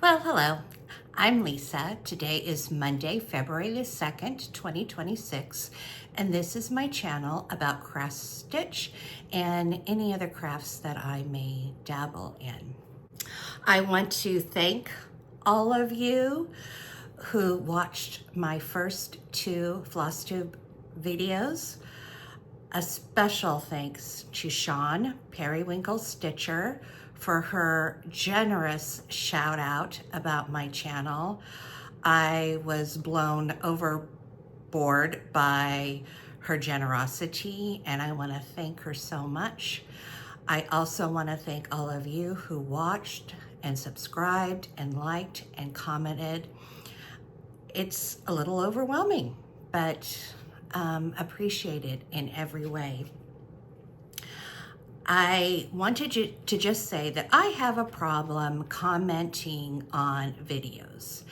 Well, hello. I'm Lisa. Today is Monday, February the 2nd, 2026, and this is my channel about cross stitch and any other crafts that I may dabble in. I want to thank all of you who watched my first two FLOSSTUBE videos. A special thanks to Sian, Periwinkle Stitcher, for her generous shout out about my channel. I was blown overboard by her generosity, and I want to thank her so much. I also want to thank all of you who watched and subscribed and liked and commented. It's a little overwhelming, but appreciated in every way. I wanted to just say that I have a problem commenting on videos.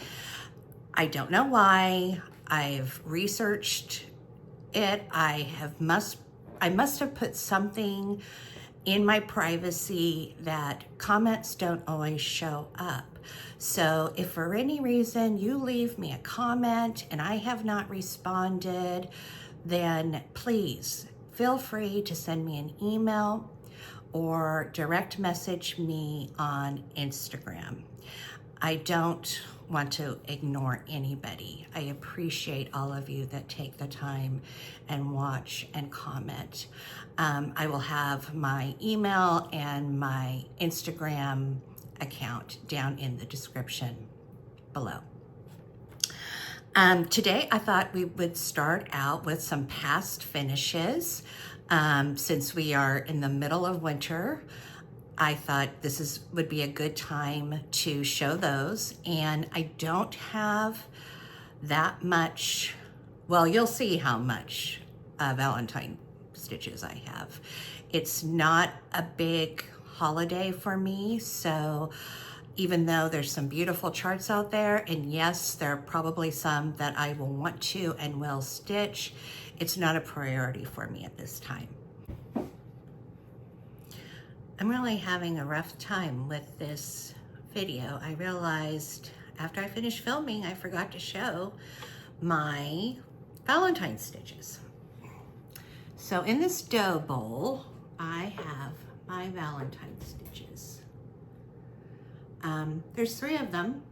I don't know why. I've researched it. I must have put something in my privacy that comments don't always show up. So if for any reason you leave me a comment and I have not responded, then please feel free to send me an email or direct message me on Instagram. I don't want to ignore anybody. I appreciate all of you that take the time and watch and comment. I will have my email and my Instagram account down in the description below. Today I thought we would start out with some past finishes. Since we are in the middle of winter, I thought would be a good time to show those. And I don't have that much, well, you'll see how much Valentine stitches I have. It's not a big holiday for me, so even though there's some beautiful charts out there, and yes, there are probably some that I will want to and will stitch, it's not a priority for me at this time. I'm really having a rough time with this video. I realized after I finished filming, I forgot to show my Valentine stitches. So in this dough bowl, I have my Valentine stitches. There's 3 of them.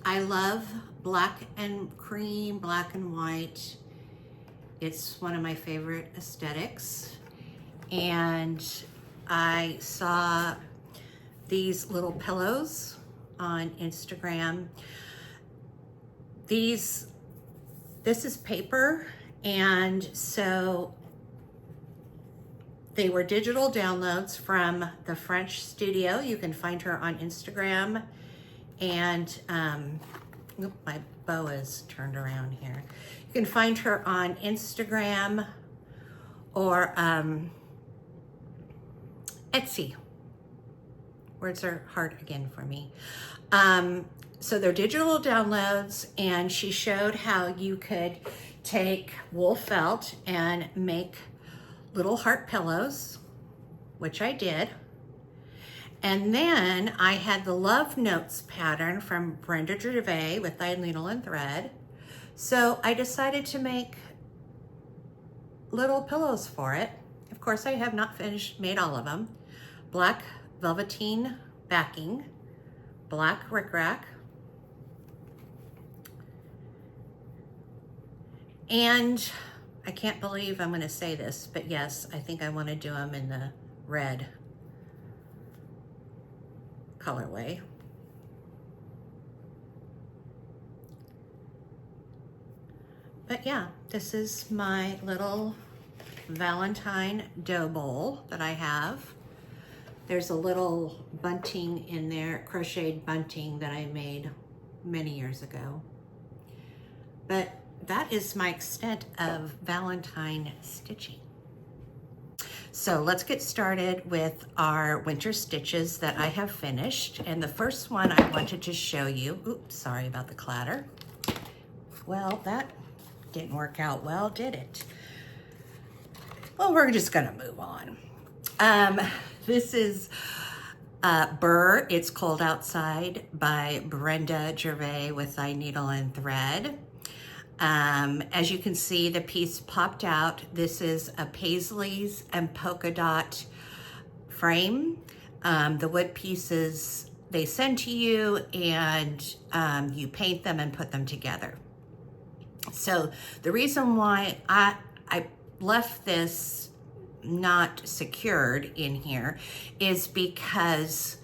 I love black and cream, black and white. It's one of my favorite aesthetics. And I saw these little pillows on Instagram. This is paper, and so they were digital downloads from the French studio. You can find her on Instagram. And my bow is turned around here. You can find her on Instagram or Etsy. Words are hard again for me. So they're digital downloads, and she showed how you could take wool felt and make little heart pillows, which I did. And then I had the Love Notes pattern from Brenda Gervais with Dyed Needle and Thread. So I decided to make little pillows for it. Of course, I have not made all of them. Black velveteen backing, black rickrack, and I can't believe I'm gonna say this, but yes, I think I wanna do them in the red colorway. But yeah, this is my little Valentine dough bowl that I have. There's a little bunting in there, crocheted bunting that I made many years ago. But that is my extent of Valentine stitching. So let's get started with our winter stitches that I have finished. And the first one I wanted to show you, oops, sorry about the clatter. Well, that didn't work out well, did it? Well, we're just gonna move on. This is Brr It's Cold Outside by Brenda Gervais with Thy Needle and Thread. As you can see, the piece popped out. This is a Paisleys and polka dot frame. The wood pieces they send to you, and you paint them and put them together. So the reason why I left this not secured in here is because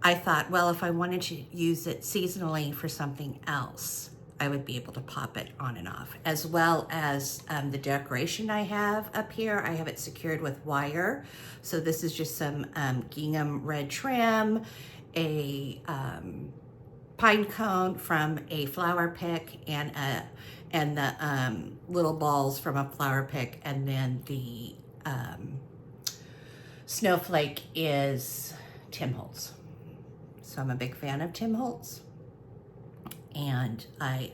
I thought, well, if I wanted to use it seasonally for something else, I would be able to pop it on and off, as well as the decoration I have up here. I have it secured with wire. So this is just some gingham red trim, a pine cone from a flower pick, and the little balls from a flower pick, and then the snowflake is Tim Holtz. So I'm a big fan of Tim Holtz, and I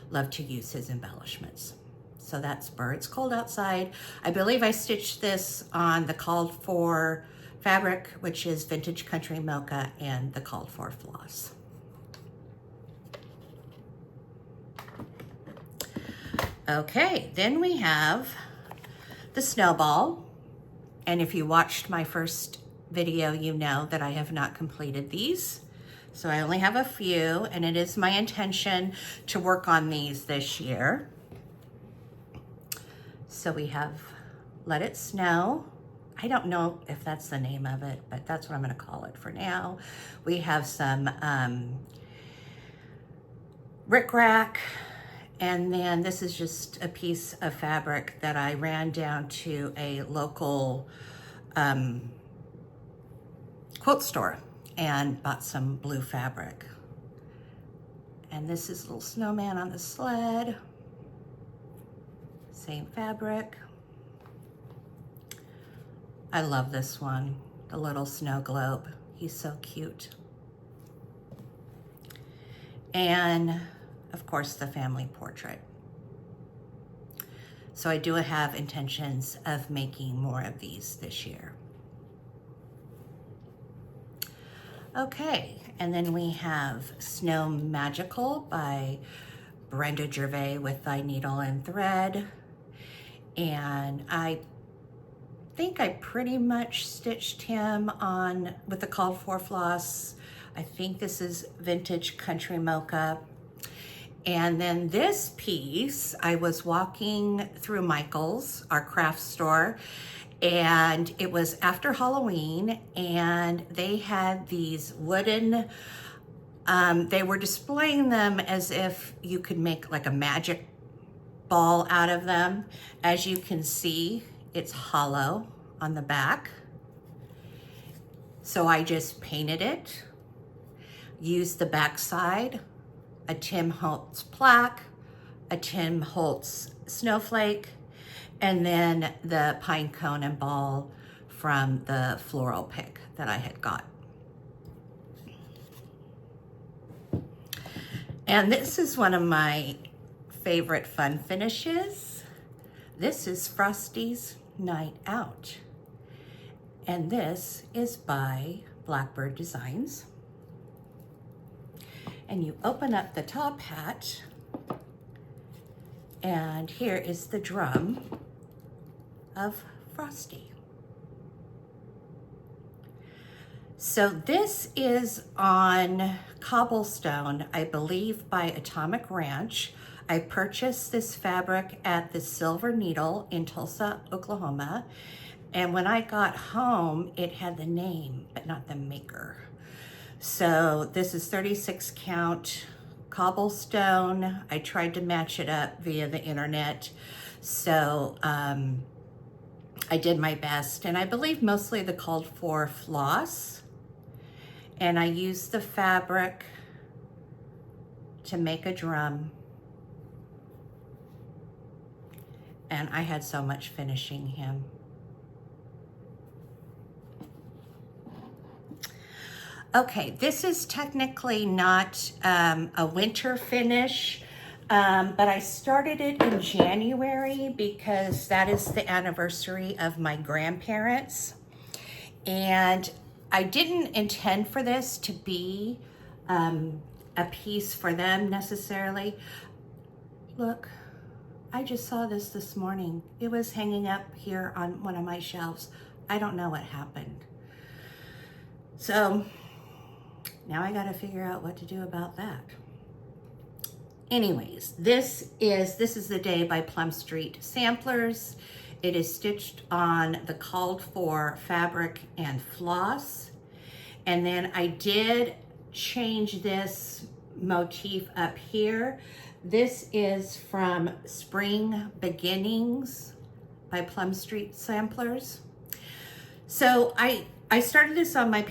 love to use his embellishments. So that's Brr It's Cold Outside. I believe I stitched this on the called for fabric, which is Vintage Country Mocha, and the called for floss. Okay, then we have the snowball. And if you watched my first video, you know that I have not completed these. So I only have a few, and it is my intention to work on these this year. So we have Let It Snow. I don't know if that's the name of it, but that's what I'm gonna call it for now. We have some rickrack, and then this is just a piece of fabric that I ran down to a local quilt store and bought some blue fabric. And this is a little snowman on the sled. Same fabric. I love this one, the little snow globe. He's so cute. And of course, the family portrait. So I do have intentions of making more of these this year. Okay, and then we have Snow Magical by Brenda Gervais with Thy Needle and Thread. And I think I pretty much stitched him on with the called for floss. I think this is Vintage Country Mocha. And then this piece, I was walking through Michael's, our craft store, and it was after Halloween, and they had these wooden, they were displaying them as if you could make like a magic ball out of them. As you can see, it's hollow on the back. So I just painted it, used the back side, a Tim Holtz plaque, a Tim Holtz snowflake, and then the pine cone and ball from the floral pick that I had got. And this is one of my favorite fun finishes. This is Frosty's Night Out. And this is by Blackbird Designs. And you open up the top hat, and here is the drum of Frosty. So this is on cobblestone, I believe by Atomic Ranch. I purchased this fabric at the Silver Needle in Tulsa, Oklahoma. And when I got home, it had the name, but not the maker. So this is 36 count cobblestone. I tried to match it up via the internet. So I did my best, and I believe mostly the called for floss. And I used the fabric to make a drum. And I had so much finishing him. Okay, this is technically not a winter finish, but I started it in January because that is the anniversary of my grandparents. And I didn't intend for this to be a piece for them necessarily. Look, I just saw this morning. It was hanging up here on one of my shelves. I don't know what happened. So now I got to figure out what to do about that. Anyways, this is the Day by Plum Street Samplers. It is stitched on the called for fabric and floss. And then I did change this motif up here. This is from Spring Beginnings by Plum Street Samplers. So I started this on my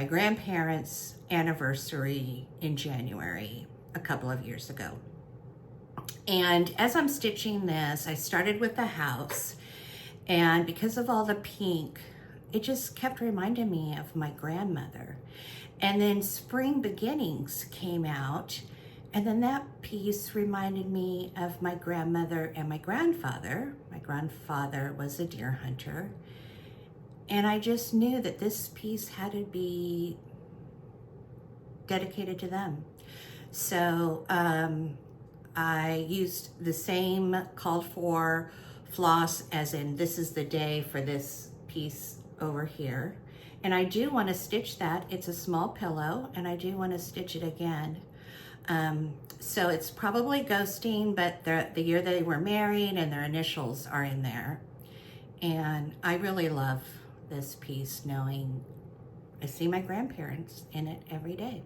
grandparents' anniversary in January a couple of years ago. And as I'm stitching this, I started with the house, and because of all the pink, it just kept reminding me of my grandmother. And then Spring Beginnings came out, and then that piece reminded me of my grandmother and my grandfather. My grandfather was a deer hunter, and I just knew that this piece had to be dedicated to them. So I used the same called for floss, as in this is the day for this piece over here. And I do want to stitch that. It's a small pillow, and I do want to stitch it again. So it's probably ghosting, but the year they were married and their initials are in there. And I really love this piece, knowing I see my grandparents in it every day.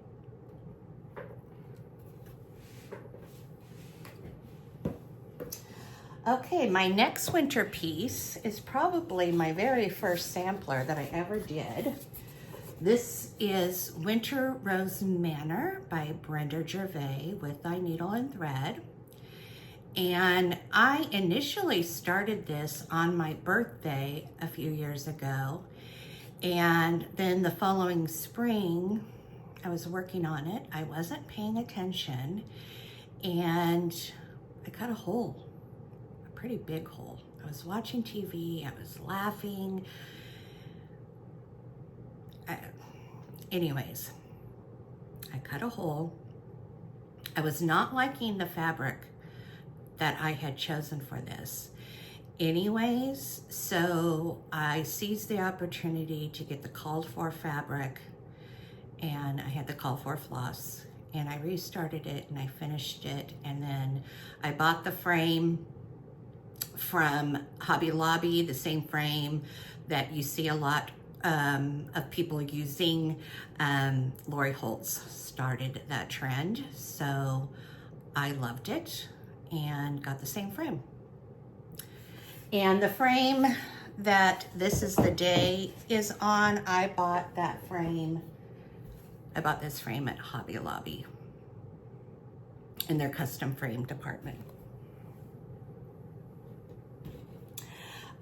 Okay, my next winter piece is probably my very first sampler that I ever did. This is Winter Rosen Manor by Brenda Gervais with Thy Needle and Thread. And I initially started this on my birthday a few years ago. And then the following spring, I was working on it. I wasn't paying attention, and I cut a hole. Pretty big hole. I was watching TV, I was laughing. Anyways, I cut a hole. I was not liking the fabric that I had chosen for this. Anyways, so I seized the opportunity to get the called for fabric, and I had the called for floss, and I restarted it and I finished it. And then I bought the frame from Hobby Lobby, the same frame that you see a lot of people using. Lori Holtz started that trend, so I loved it and got the same frame. And the frame that This Is the Day is on, I bought that frame. I bought this frame at Hobby Lobby in their custom frame department.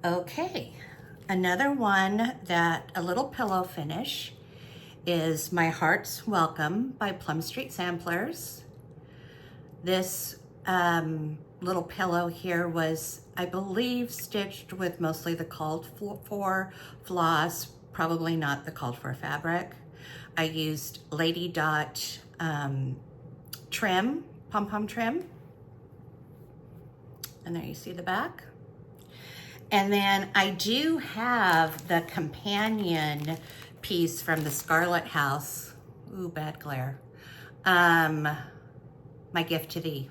Okay, another one that a little pillow finish is My Heart's Welcome by Plum Street Samplers. This little pillow here was, I believe, stitched with mostly the called for floss, probably not the called for fabric. I used Lady Dot trim, pom-pom trim. And there you see the back. And then I do have the companion piece from the Scarlet House. Ooh, bad glare. My Gift to Thee.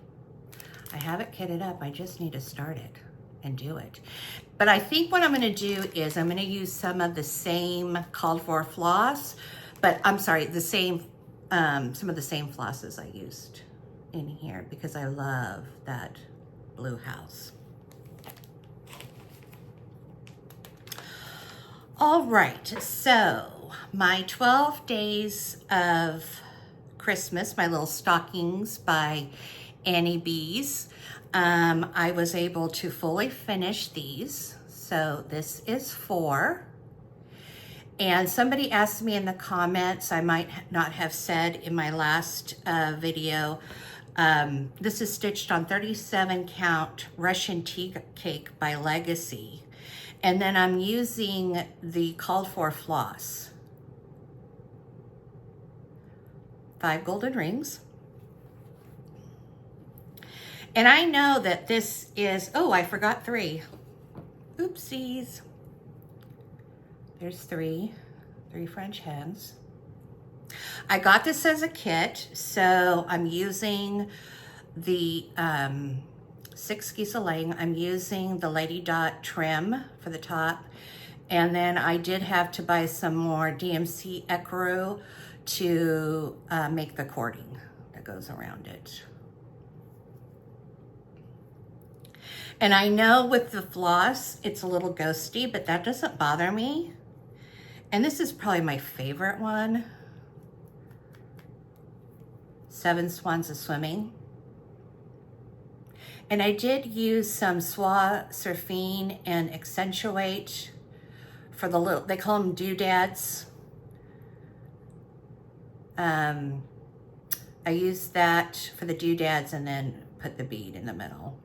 I have it kitted up. I just need to start it and do it. But I think what I'm going to do is I'm going to use some of the same called for floss, but I'm sorry, the same, some of the same flosses I used in here because I love that blue house. All right, so my 12 Days of Christmas, my little stockings by Annie B's. I was able to fully finish these. So this is 4. And somebody asked me in the comments, I might not have said in my last video, this is stitched on 37 count Russian tea cake by Legacy. And then I'm using the called for floss. 5 golden rings. And I know that this is, oh, I forgot 3. Oopsies. There's 3 French hens. I got this as a kit, so I'm using the 6 geese a laying. I'm using the Lady Dot trim for the top, and then I did have to buy some more DMC ecru to make the cording that goes around it. And I know with the floss, it's a little ghosty, but that doesn't bother me. And this is probably my favorite one. 7 Swans a Swimming. And I did use some soie surfing and accentuate for the little, they call them doodads. I used that for the doodads and then put the bead in the middle.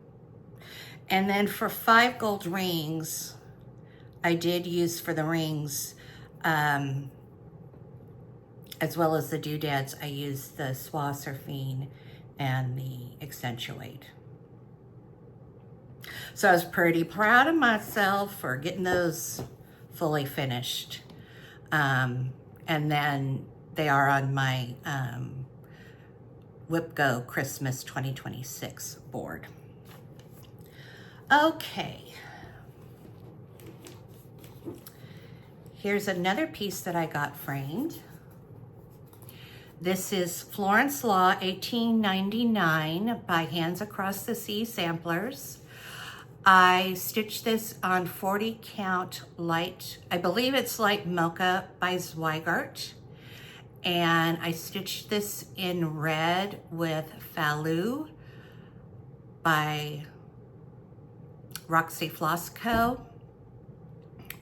And then for 5 gold rings, I did use for the rings, as well as the doodads, I used the soie surfing and the accentuate. So I was pretty proud of myself for getting those fully finished. And then they are on my WIPGO Christmas 2026 board. Okay. Here's another piece that I got framed. This is Florence Law 1899 by Hands Across the Sea Samplers. I stitched this on 40 count light, I believe it's light mocha by Zweigart. And I stitched this in red with Falou by Roxy Floss Co.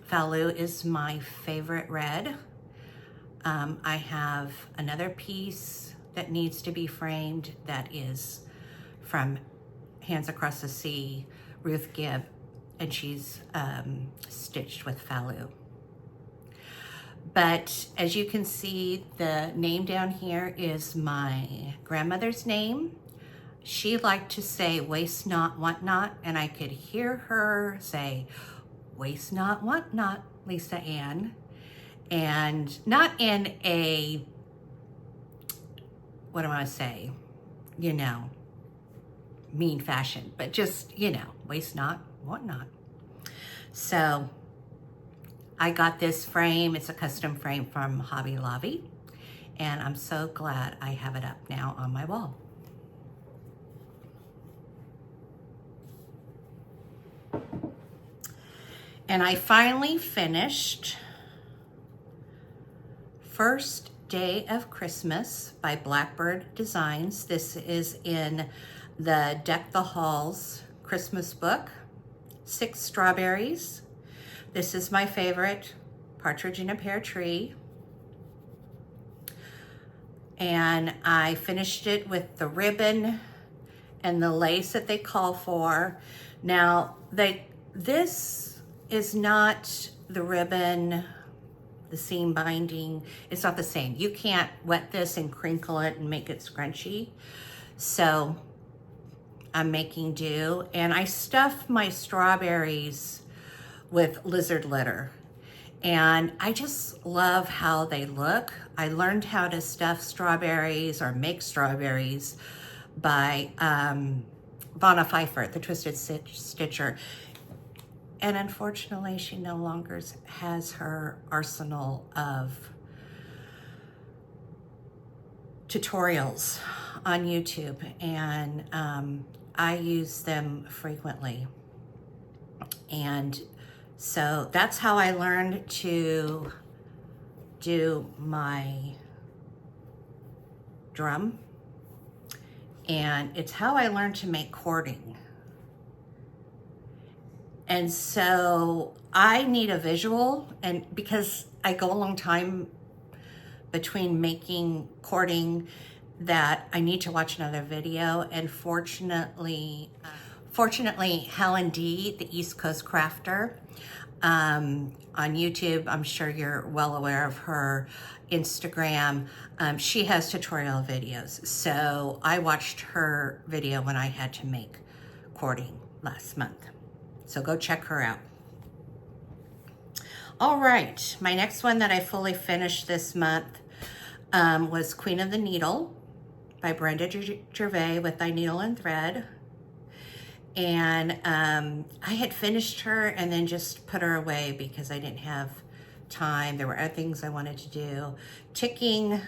Falou is my favorite red. I have another piece that needs to be framed that is from Hands Across the Sea, Ruth Gibb, and she's stitched with Falou. But as you can see, the name down here is my grandmother's name. She liked to say, waste not, want not, and I could hear her say, waste not, want not, Lisa Ann. And not in a, what do I say, you know, mean fashion, but just, you know, waste not, want not. So I got this frame. It's a custom frame from Hobby Lobby, and I'm so glad I have it up now on my wall. And I finally finished First Day of Christmas by Blackbird Designs. This is in the Deck the Halls Christmas book. 6 strawberries. This is my favorite, Partridge in a Pear Tree. And I finished it with the ribbon and the lace that they call for. Now, this is not the ribbon, the seam binding. It's not the same. You can't wet this and crinkle it and make it scrunchy. So I'm making do. And I stuffed my strawberries with lizard litter. And I just love how they look. I learned how to stuff strawberries or make strawberries by Vonna Pfeiffer, the Twisted Stitcher. And unfortunately, she no longer has her arsenal of tutorials on YouTube, and I use them frequently. And so that's how I learned to do my drum, and it's how I learned to make cording. And so I need a visual, and because I go a long time between making cording, that I need to watch another video. And fortunately Fortunately, Helen D, the East Coast Crafter, on YouTube, I'm sure you're well aware of her Instagram. She has tutorial videos. So I watched her video when I had to make cording last month. So go check her out. All right, my next one that I fully finished this month was Queen of the Needle by Brenda Gervais with Thy Needle and Thread. And I had finished her and then just put her away because I didn't have time. There were other things I wanted to do. Ticking,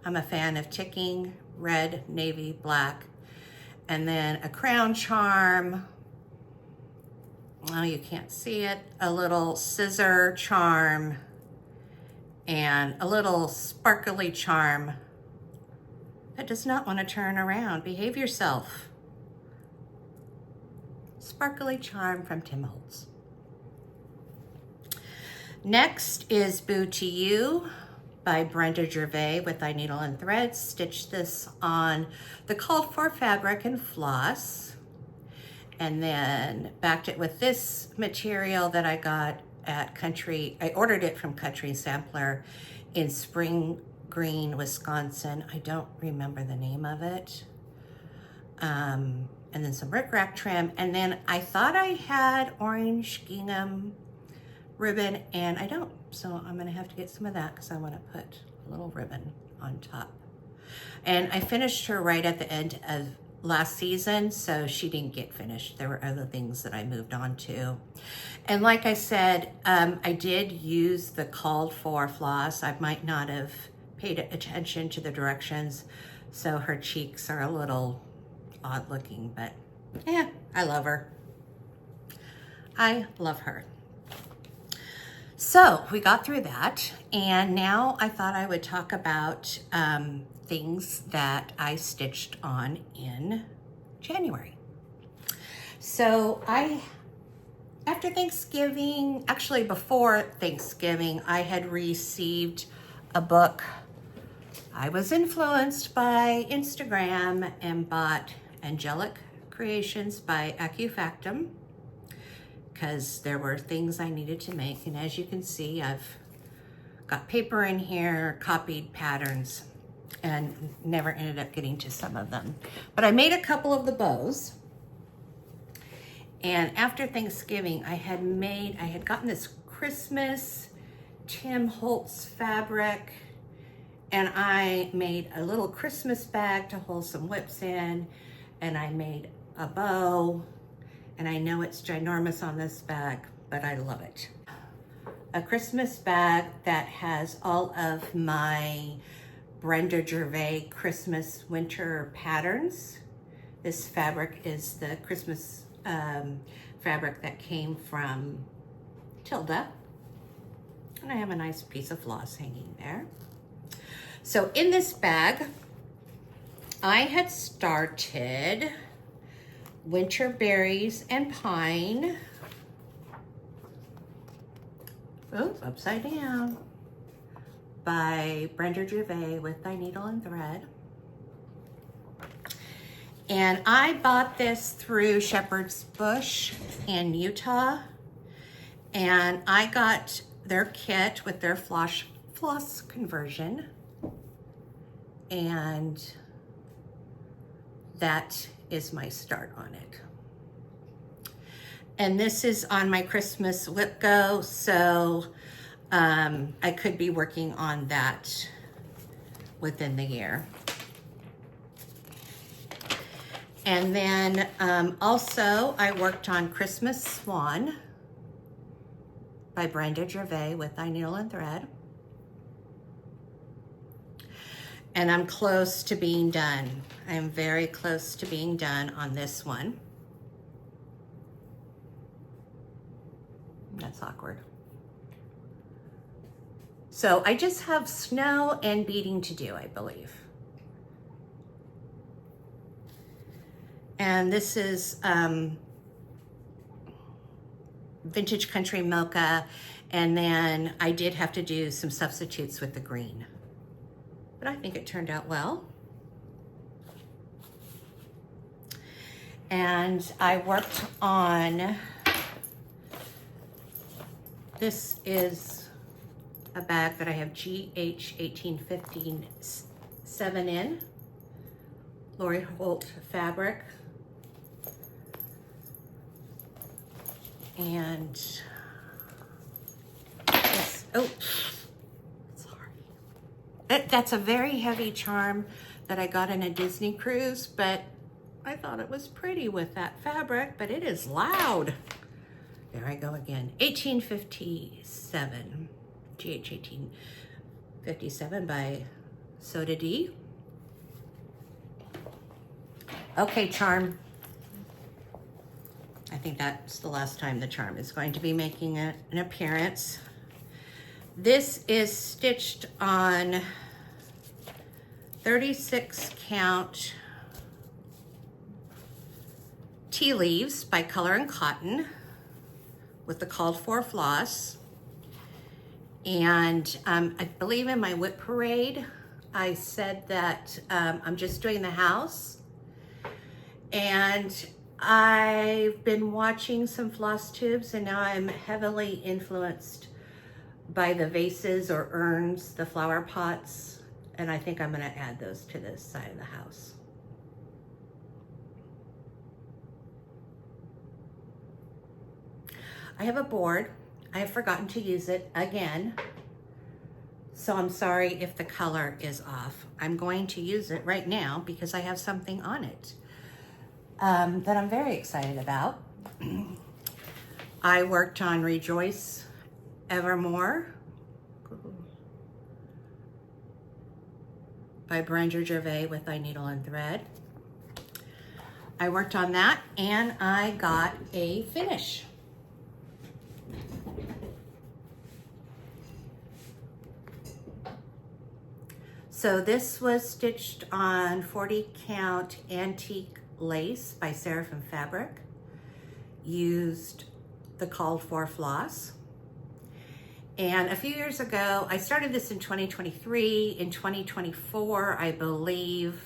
I'm a fan of ticking, red, navy, black. And then a crown charm. Oh, you can't see it. A little scissor charm and a little sparkly charm that does not want to turn around. Behave yourself. Sparkly charm from Tim Holtz. Next is Boo to You by Brenda Gervais with Thy Needle and Thread. Stitched this on the called for fabric and floss, and then backed it with this material that I got at Country. I ordered it from Country Sampler in Spring Green, Wisconsin. I don't remember the name of it. And then some rickrack trim. And then I thought I had orange gingham ribbon and I don't. So I'm gonna have to get some of that because I wanna put a little ribbon on top. And I finished her right at the end of last season, so she didn't get finished. There were other things that I moved on to. And like I said, I did use the called for floss. I might not have paid attention to the directions, so her cheeks are a little odd looking, but yeah, I love her. I love her. So we got through that, and now I thought I would talk about things that I stitched on in January. So after Thanksgiving, actually before Thanksgiving, I had received a book. I was influenced by Instagram and bought Angelic Creations by Acufactum because there were things I needed to make. And as you can see, I've got paper in here, copied patterns, and never ended up getting to some of them. But I made a couple of the bows. And after Thanksgiving, I had gotten this Christmas Tim Holtz fabric, and I made a little Christmas bag to hold some whips in, and I made a bow, and I know it's ginormous on this bag, but I love it. A Christmas bag that has all of my Brenda Gervais Christmas winter patterns. This fabric is the Christmas fabric that came from Tilda, and I have a nice piece of floss hanging there. So in this bag, I had started Winter Berries and Pine. Oops, upside down. By Brenda Gervais with Thy Needle and Thread. And I bought this through Shepherd's Bush in Utah. And I got their kit with their floss conversion. And that is my start on it. And this is on my Christmas WIPGO, so I could be working on that within the year. And then also I worked on Christmas Swan by Brenda Gervais with Thy Needle and Thread. And I'm close to being done. I am very close to being done on this one. That's awkward. So I just have snow and beading to do, I believe. And this is Vintage Country Mocha. And then I did have to do some substitutes with the green. But I think it turned out well. And I worked on, this is a bag that I have GH1815 7 in, Lori Holt fabric. And this, oh, sorry. That's a very heavy charm that I got in a Disney cruise, but I thought it was pretty with that fabric, but it is loud. There I go again. 1857, GH 1857 by Soda D. Okay, charm. I think that's the last time the charm is going to be making an appearance. This is stitched on 36 count tea leaves by Color and Cotton with the called for floss. And I believe in my whip parade, I said that I'm just doing the house. And I've been watching some floss tubes, and now I'm heavily influenced by the vases or urns, the flower pots. And I think I'm gonna add those to this side of the house. I have a board. I have forgotten to use it again. So I'm sorry if the color is off. I'm going to use it right now because I have something on it that I'm very excited about. I worked on Rejoice Evermore by Brr Its with Thy Needle and Thread. I worked on that and I got a finish. So this was stitched on 40 count antique lace by Seraphim Fabric. Used the called for floss. And a few years ago, I started this in 2023. In 2024, I believe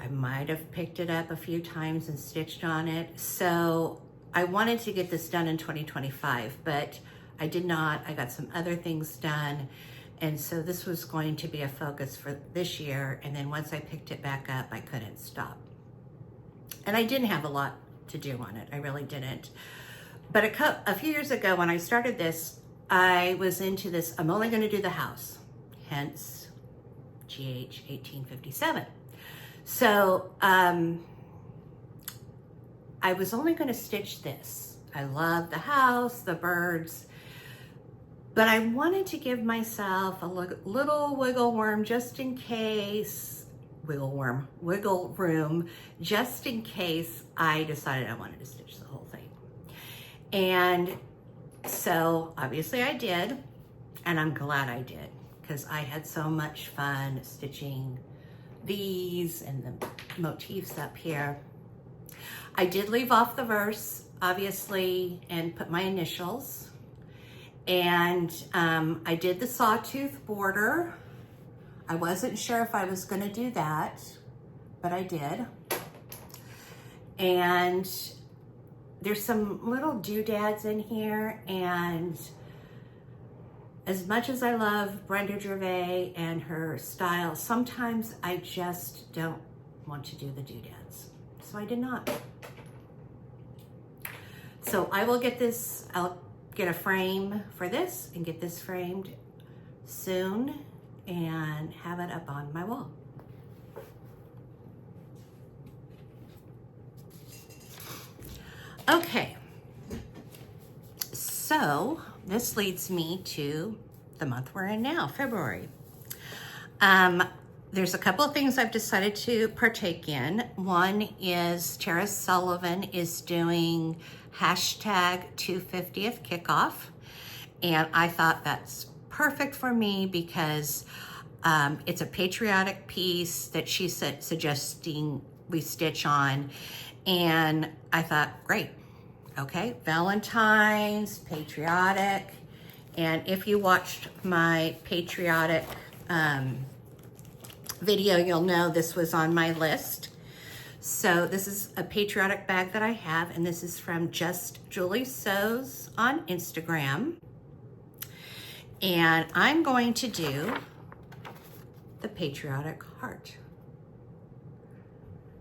I might have picked it up a few times and stitched on it. So I wanted to get this done in 2025, but I did not. I got some other things done. And so this was going to be a focus for this year. And then once I picked it back up, I couldn't stop. And I didn't have a lot to do on it. I really didn't. But a few years ago when I started this, I was into this, I'm only going to do the house, hence GH 1857. So I was only going to stitch this. I love the house, the birds, but I wanted to give myself a little wiggle room just in case, wiggle room, just in case I decided I wanted to stitch the whole thing. And so obviously I did, and I'm glad I did because I had so much fun stitching these and the motifs up here. I did leave off the verse, obviously, and put my initials. And I did the sawtooth border. I wasn't sure if I was gonna do that, but I did. And there's some little doodads in here, and as much as I love Brr Its and her style, sometimes I just don't want to do the doodads. So I did not. So I will get this, I'll get a frame for this and get this framed soon and have it up on my wall. Okay, so this leads me to the month we're in now, February. There's a couple of things I've decided to partake in. One is Tara Sullivan is doing hashtag 250th kickoff. And I thought that's perfect for me because it's a patriotic piece that she's suggesting we stitch on. And I thought, great, okay, Valentine's, patriotic. And if you watched my patriotic video, you'll know this was on my list. So this is a patriotic bag that I have, and this is from Just Julie Sews on Instagram. And I'm going to do the patriotic heart.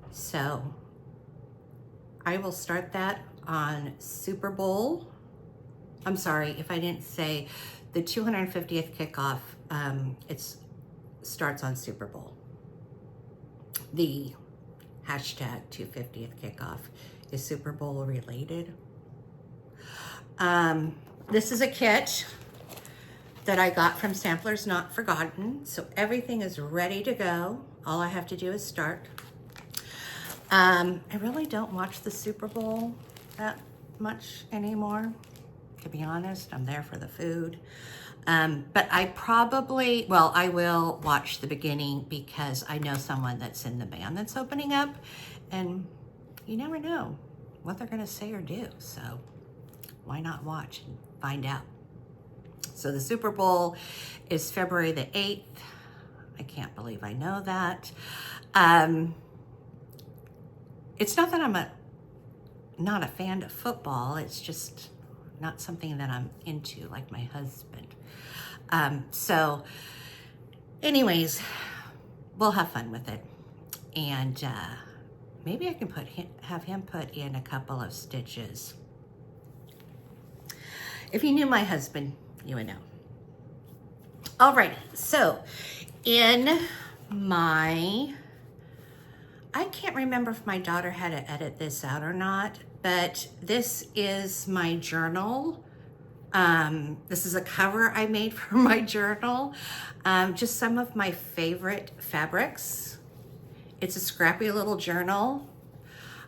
So I will start that on Super Bowl. I'm sorry if I didn't say the 250th kickoff. It starts on Super Bowl. The hashtag 250th kickoff is Super Bowl related. This is a kit that I got from Samplers Not Forgotten. So everything is ready to go. All I have to do is start. I really don't watch the Super Bowl that much anymore, to be honest. I'm there for the food. But I probably, well, I will watch the beginning because I know someone that's in the band that's opening up, and you never know what they're gonna say or do. So why not watch and find out? So the Super Bowl is February the 8th. I can't believe I know that. It's not that I'm not a fan of football. It's just not something that I'm into like my husband. So anyways, we'll have fun with it. And maybe I can have him put in a couple of stitches. If you knew my husband, you would know. Alrighty, so in my, I can't remember if my daughter had to edit this out or not, but this is my journal. This is a cover I made for my journal. Just some of my favorite fabrics. It's a scrappy little journal.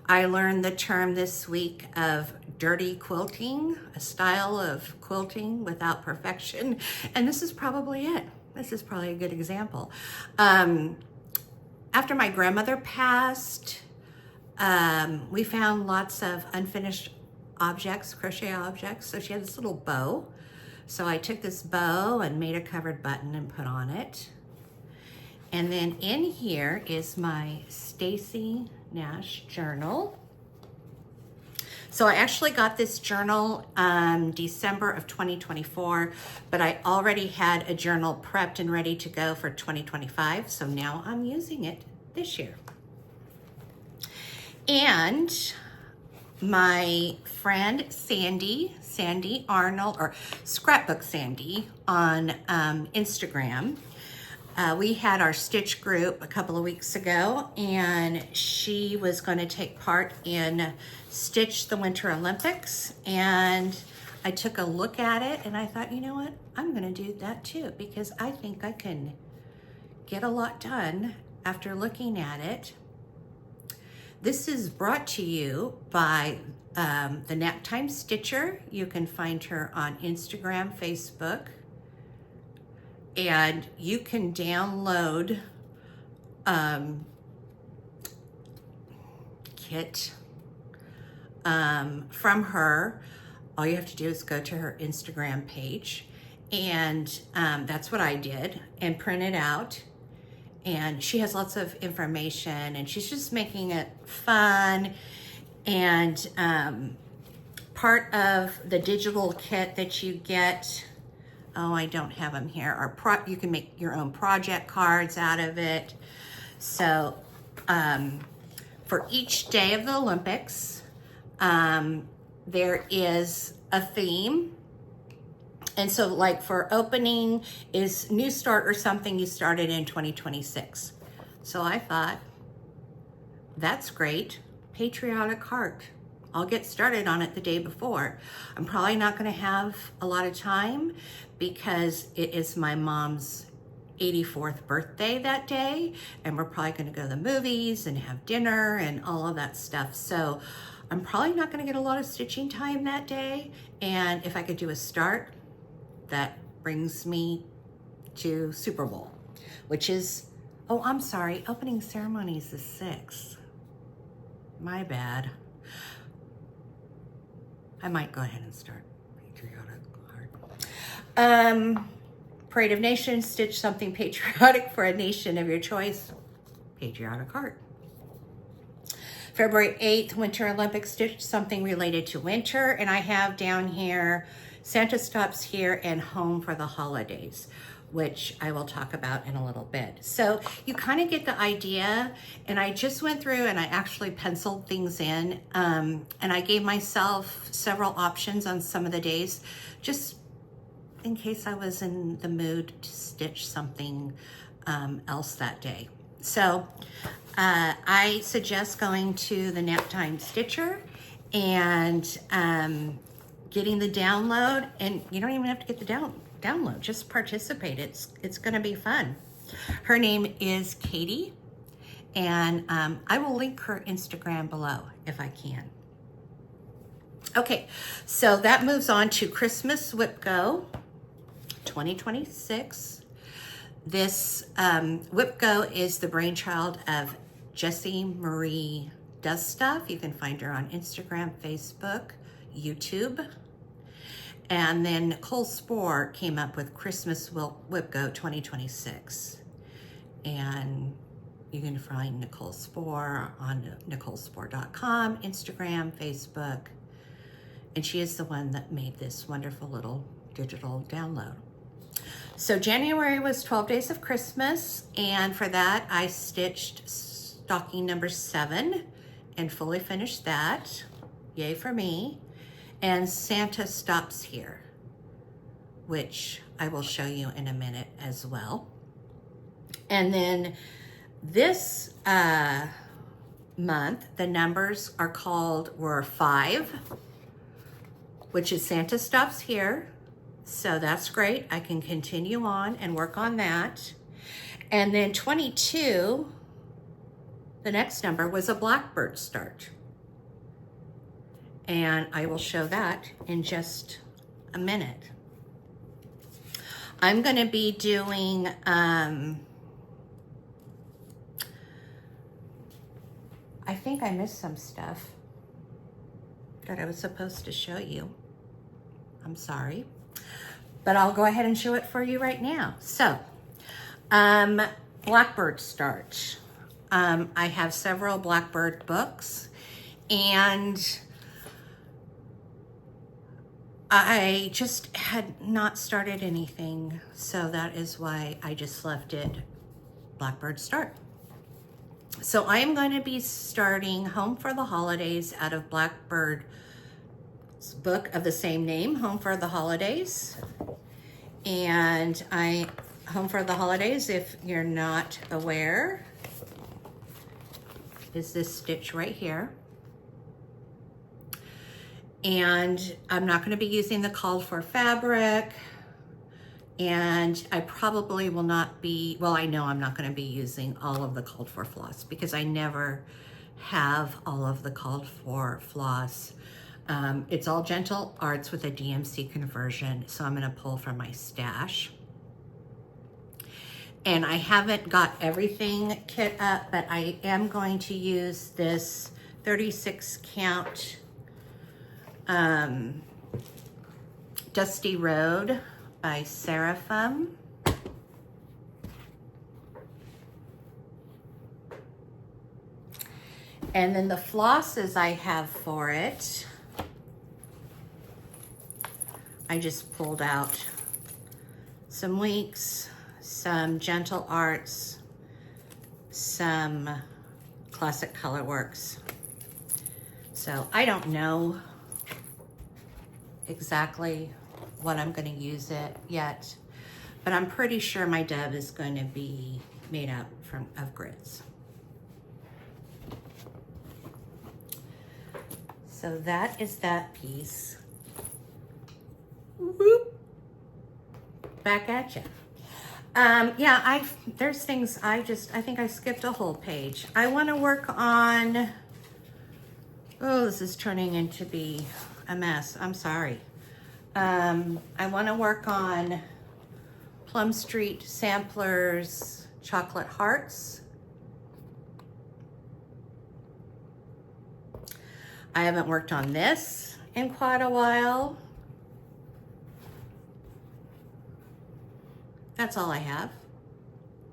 I learned the term this week of dirty quilting, a style of quilting without perfection. And this is probably it. This is probably a good example. After my grandmother passed, we found lots of unfinished objects, crochet objects. So she had this little bow. So I took this bow and made a covered button and put on it. And then in here is my Stacy Nash journal. So I actually got this journal December of 2024, but I already had a journal prepped and ready to go for 2025. So now I'm using it this year. And my friend Sandy Arnold, or Scrapbook Sandy on Instagram, we had our stitch group a couple of weeks ago, and she was going to take part in Stitch the Winter Olympics. And I took a look at it and I thought, you know what? I'm going to do that too, because I think I can get a lot done after looking at it. This is brought to you by the Naptime Stitcher. You can find her on Instagram, Facebook, and you can download kit from her. All you have to do is go to her Instagram page, and that's what I did, and print it out. And she has lots of information, and she's just making it fun. And part of the digital kit that you get, oh, I don't have them here, are you can make your own project cards out of it. So for each day of the Olympics, there is a theme. And so like for opening is New Start or something you started in 2026. So I thought, that's great. Patriotic heart. I'll get started on it the day before. I'm probably not going to have a lot of time because it is my mom's 84th birthday that day, and we're probably going to go to the movies and have dinner and all of that stuff. So I'm probably not going to get a lot of stitching time that day. And if I could do a start, that brings me to Super Bowl, which is, oh, I'm sorry, opening ceremony is the 6th. My bad. I might go ahead and start patriotic heart. Parade of Nations, stitch something patriotic for a nation of your choice. Patriotic heart. February 8th, Winter Olympic stitch, something related to winter. And I have down here, Santa Stops Here and Home for the Holidays, which I will talk about in a little bit. So you kind of get the idea, and I just went through and I actually penciled things in, and I gave myself several options on some of the days, just in case I was in the mood to stitch something else that day. So I suggest going to the Naptime Stitcher and getting the download, and you don't even have to get the download, just participate. It's gonna be fun. Her name is Katie, and I will link her Instagram below if I can. Okay, so that moves on to Christmas WIPGO 2026. This WIPGO is the brainchild of Jessie Marie Does Stuff. You can find her on Instagram, Facebook, YouTube. And then Nicole Spohr came up with Christmas WIPGO 2026. And you can find Nicole Spohr on nicolespohr.com, Instagram, Facebook. And she is the one that made this wonderful little digital download. So January was 12 Days of Christmas, and for that I stitched stocking number 7 and fully finished that. Yay for me. And Santa Stops Here, which I will show you in a minute as well. And then this month, the numbers were 5, which is Santa Stops Here. So that's great. I can continue on and work on that. And then 22, the next number, was a blackbird start. And I will show that in just a minute. I'm gonna be doing, I think I missed some stuff that I was supposed to show you. I'm sorry, but I'll go ahead and show it for you right now. So, blackbird start. I have several blackbird books, and I just had not started anything, so that is why I just left it Blackbird Start. So I am going to be starting Home for the Holidays out of Blackbird's book of the same name, Home for the Holidays. And Home for the Holidays, if you're not aware, is this stitch right here. And I'm not going to be using the called for fabric, and I probably will not be, well, I know I'm not going to be using all of the called for floss because I never have all of the called for floss. It's all Gentle Arts with a DMC conversion, so I'm going to pull from my stash. And I haven't got everything kit up, but I am going to use this 36 count Dusty Road by Seraphim. And then the flosses I have for it, I just pulled out some Weeks, some Gentle Arts, some Classic Colorworks. So I don't know exactly what I'm going to use it yet, but I'm pretty sure my dub is going to be made up of grits. So that is that piece. Whoop. Back at you. Yeah, there's things I think I skipped a whole page. I want to work on, oh, this is turning into be a mess. I'm sorry. I want to work on Plum Street Samplers Chocolate Hearts. I haven't worked on this in quite a while. That's all I have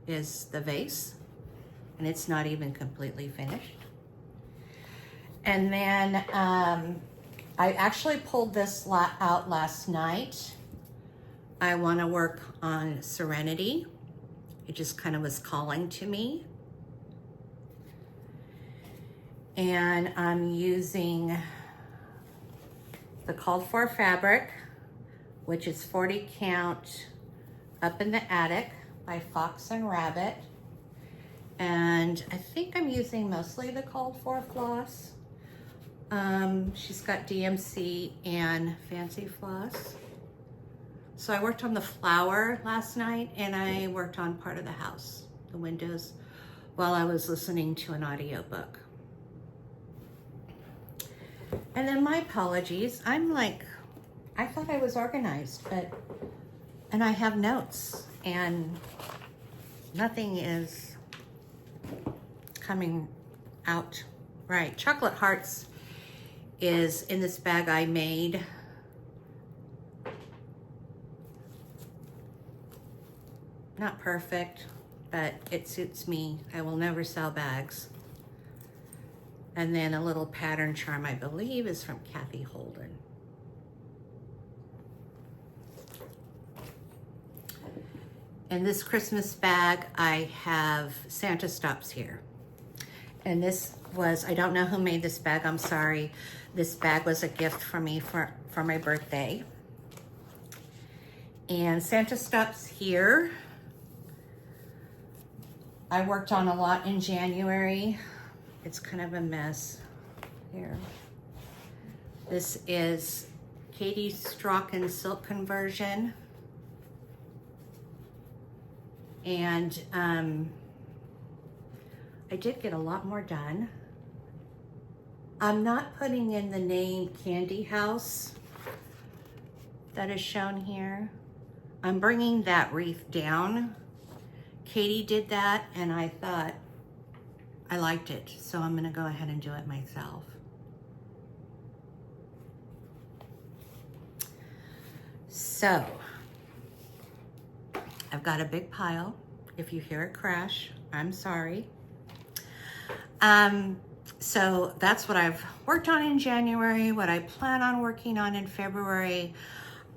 is the vase, and it's not even completely finished. And then I actually pulled this out last night. I want to work on Serenity. It just kind of was calling to me. And I'm using the called for fabric, which is 40 count Up in the Attic by Fox and Rabbit. And I think I'm using mostly the called for floss. She's got DMC and fancy floss. So I worked on the flower last night, and I worked on part of the house, the windows, while I was listening to an audiobook. And then my apologies, I thought I was organized, and I have notes, and nothing is coming out right. Chocolate Hearts is in this bag I made. Not perfect, but it suits me. I will never sell bags. And then a little pattern charm, I believe, is from Kathy Holden. In this Christmas bag, I have Santa Stops here. And this was, I don't know who made this bag, I'm sorry. This bag was a gift for me for my birthday. And Santa Stops here. I worked on a lot in January. It's kind of a mess here. This is Katie Strachan silk conversion. And I did get a lot more done. I'm not putting in the name Candy House that is shown here. I'm bringing that wreath down. Katie did that, and I thought I liked it, so I'm gonna go ahead and do it myself. So, I've got a big pile. If you hear it crash, I'm sorry. So that's what I've worked on in January, what I plan on working on in February.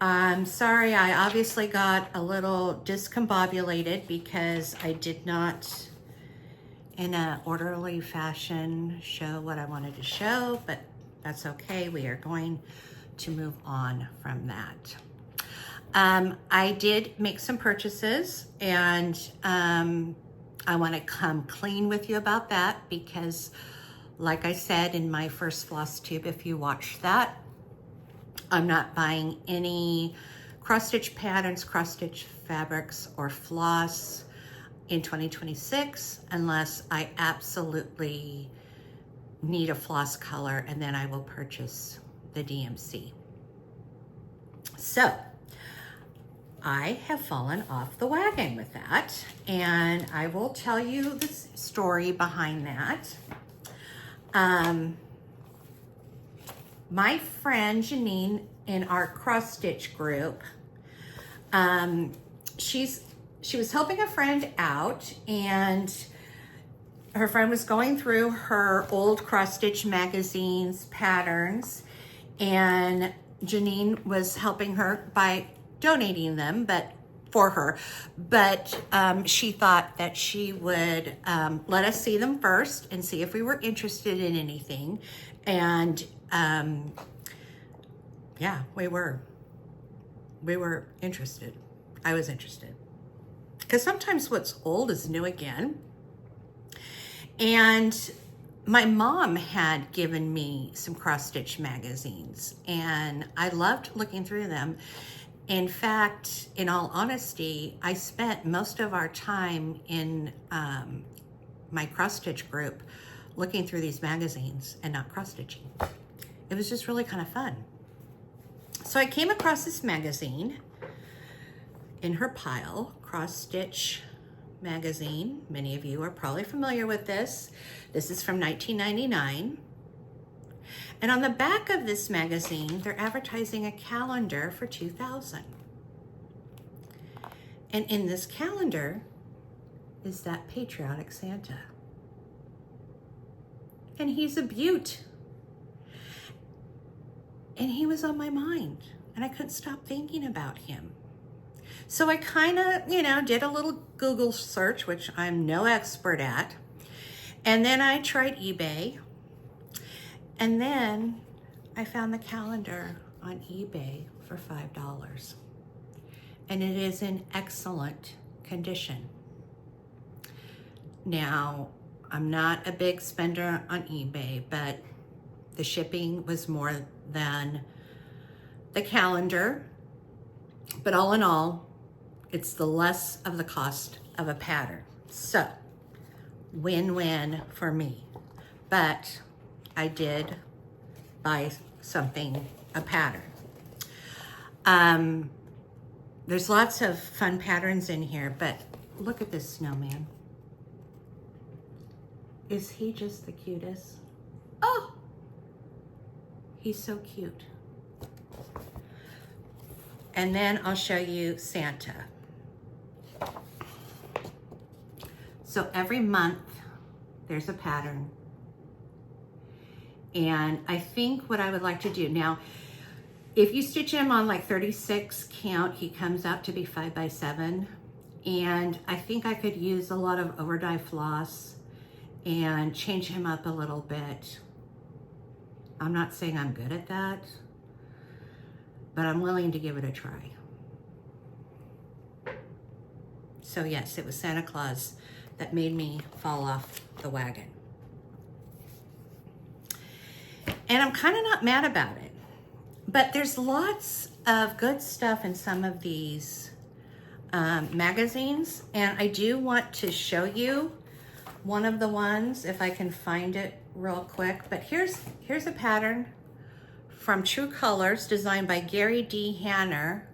I'm sorry, I obviously got a little discombobulated because I did not, in an orderly fashion, show what I wanted to show, but that's okay. We are going to move on from that. I did make some purchases, and I want to come clean with you about that because, like I said in my first floss tube, if you watched that, I'm not buying any cross-stitch patterns, cross-stitch fabrics, or floss in 2026 unless I absolutely need a floss color, and then I will purchase the DMC. So I have fallen off the wagon with that, and I will tell you the story behind that. My friend Janine in our cross stitch group, she was helping a friend out, and her friend was going through her old cross stitch magazines patterns, and Janine was helping her by donating them, for her, but she thought that she would let us see them first and see if we were interested in anything. And yeah, we were interested. I was interested because sometimes what's old is new again. And my mom had given me some cross-stitch magazines, and I loved looking through them. In fact, in all honesty, I spent most of our time in my cross-stitch group looking through these magazines and not cross-stitching. It was just really kind of fun. So I came across this magazine in her pile, Cross Stitch magazine. Many of you are probably familiar with this. This is from 1999. And on the back of this magazine, they're advertising a calendar for 2000. And in this calendar is that patriotic Santa. And he's a beaut. And he was on my mind, and I couldn't stop thinking about him. So I kind of, did a little Google search, which I'm no expert at. And then I tried eBay. And then I found the calendar on eBay for $5. And it is in excellent condition. Now, I'm not a big spender on eBay, but the shipping was more than the calendar. But all in all, it's the less of the cost of a pattern. So, win-win for me. But I did buy something, a pattern. There's lots of fun patterns in here, but look at this snowman. Is he just the cutest? Oh, he's so cute. And then I'll show you Santa. So every month there's a pattern. And I think what I would like to do now, if you stitch him on like 36 count, he comes out to be 5x7. And I think I could use a lot of overdye floss and change him up a little bit. I'm not saying I'm good at that, but I'm willing to give it a try. So yes, it was Santa Claus that made me fall off the wagon. And I'm kind of not mad about it, but there's lots of good stuff in some of these magazines, and I do want to show you one of the ones if I can find it real quick. But here's a pattern from True Colors designed by Gary D. Hanner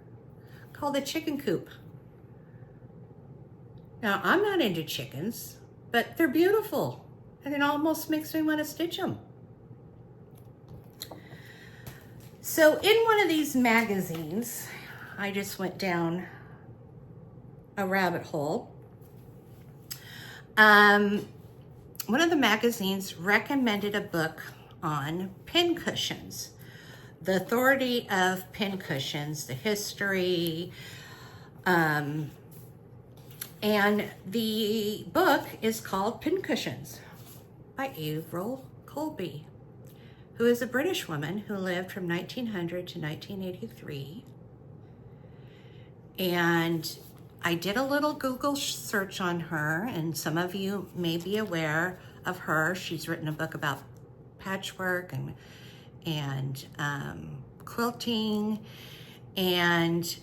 called the Chicken Coop. Now, I'm not into chickens, but they're beautiful, and it almost makes me want to stitch them. So in one of these magazines, I just went down a rabbit hole. One of the magazines recommended a book on pin cushions, the authority of pin cushions, the history, and the book is called Pincushions by Avril Colby, who is a British woman who lived from 1900 to 1983. And I did a little Google search on her, and some of you may be aware of her. She's written a book about patchwork and quilting, and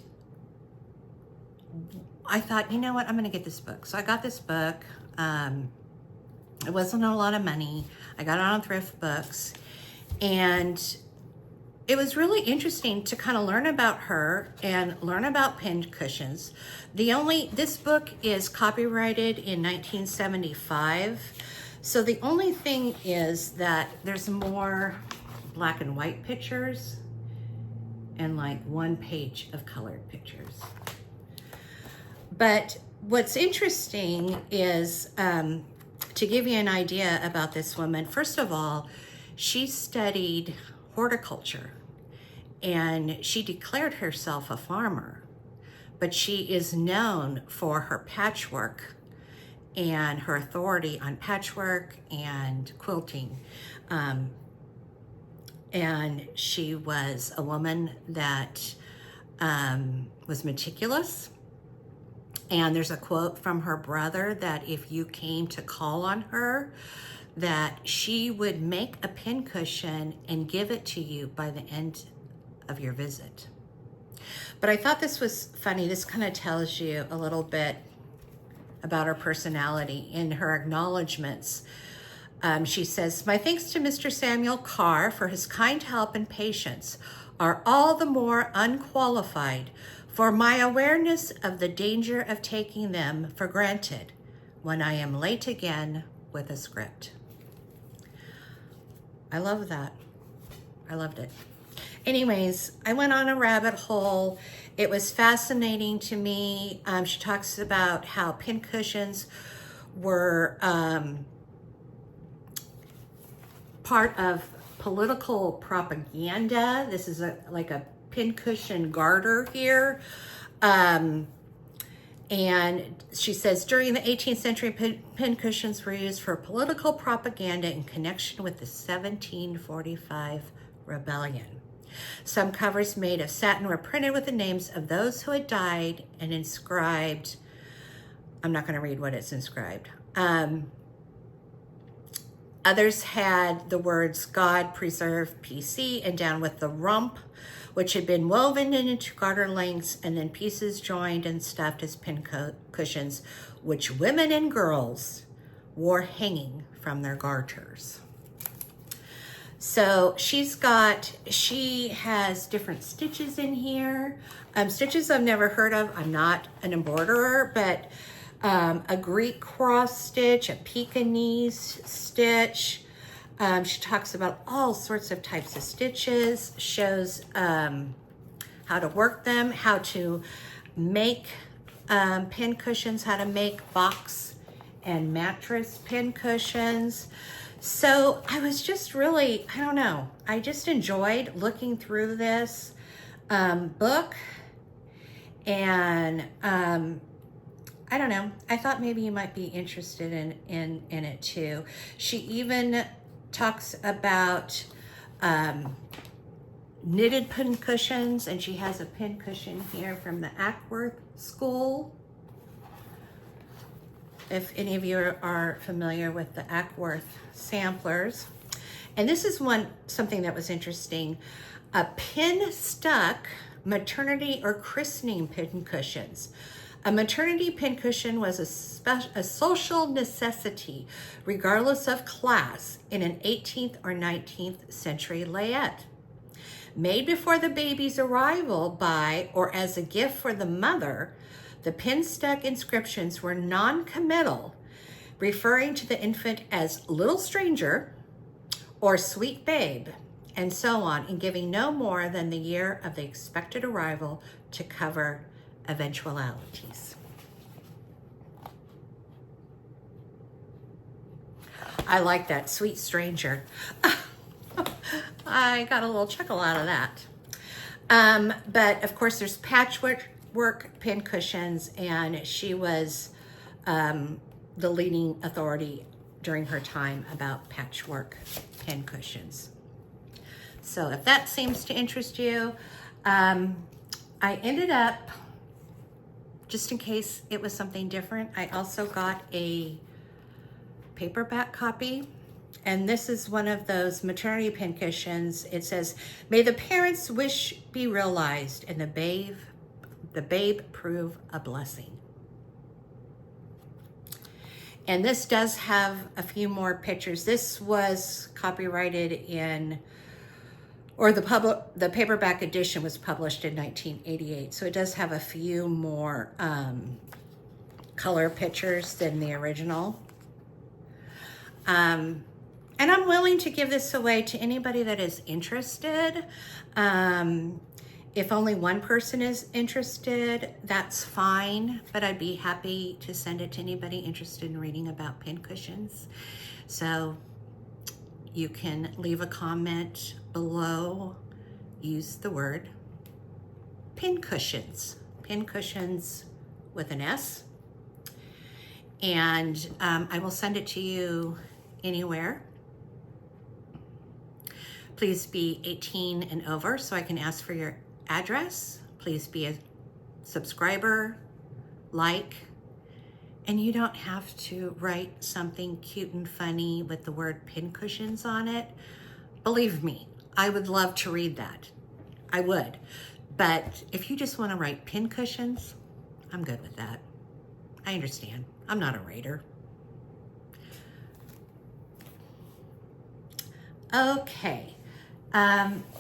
I thought, you know what, I'm gonna get this book. So I got this book. It wasn't a lot of money. I got it on Thrift Books, and it was really interesting to kind of learn about her and learn about pin cushions. This book is copyrighted in 1975. So the only thing is that there's more black and white pictures and like one page of colored pictures. But what's interesting is, to give you an idea about this woman, first of all, she studied horticulture, and she declared herself a farmer, but she is known for her patchwork and her authority on patchwork and quilting. And she was a woman that was meticulous. And there's a quote from her brother that if you came to call on her, that she would make a pincushion and give it to you by the end of your visit. But I thought this was funny. This kind of tells you a little bit about her personality. In her acknowledgments, she says, "My thanks to Mr. Samuel Carr for his kind help and patience are all the more unqualified for my awareness of the danger of taking them for granted when I am late again with a script." I love that. I loved it. Anyways, I went on a rabbit hole. It was fascinating to me. She talks about how pincushions were part of political propaganda. This is like a pincushion garter here. And she says, during the 18th century, pincushions were used for political propaganda in connection with the 1745 rebellion. Some covers made of satin were printed with the names of those who had died and inscribed. I'm not going to read what it's inscribed. Others had the words God preserve PC and down with the rump, which had been woven into garter lengths and then pieces joined and stuffed as pin cushions, which women and girls wore hanging from their garters. So she has different stitches in here. Stitches I've never heard of. I'm not an embroiderer, but a Greek cross stitch, a Pekingese stitch. She talks about all sorts of types of stitches, shows how to work them, how to make pin cushions, how to make box and mattress pin cushions. So I was just really, I don't know, I just enjoyed looking through this book, and I don't know, I thought maybe you might be interested in it too. She even talks about knitted pin cushions, and she has a pin cushion here from the Ackworth School. If any of you are familiar with the Ackworth samplers. And this is something that was interesting. A pin stuck maternity or christening pin cushions. A maternity pin cushion was a social necessity, regardless of class, in an 18th or 19th century layette. Made before the baby's arrival by or as a gift for the mother, the pin-stuck inscriptions were non-committal, referring to the infant as little stranger or sweet babe, and so on, and giving no more than the year of the expected arrival to cover eventualities. I like that, sweet stranger. I got a little chuckle out of that. But of course there's patchwork pin cushions, and she was the leading authority during her time about patchwork pin cushions. So if that seems to interest you, I ended up, just in case it was something different, I also got a paperback copy. And this is one of those maternity pin cushions. It says, "May the parents' wish be realized and the babe prove a blessing." And this does have a few more pictures. This was copyrighted in, or the paperback edition was published in 1988. So it does have a few more color pictures than the original. And I'm willing to give this away to anybody that is interested. If only one person is interested, that's fine, but I'd be happy to send it to anybody interested in reading about pin cushions. So you can leave a comment below, use the word pin cushions with an S, and I will send it to you anywhere. Please be 18 and over so I can ask for your address. Please be a subscriber, like, and you don't have to write something cute and funny with the word pin cushions on it. Believe me, I would love to read that. I would. But if you just want to write pin cushions, I'm good with that. I understand. I'm not a writer. Okay.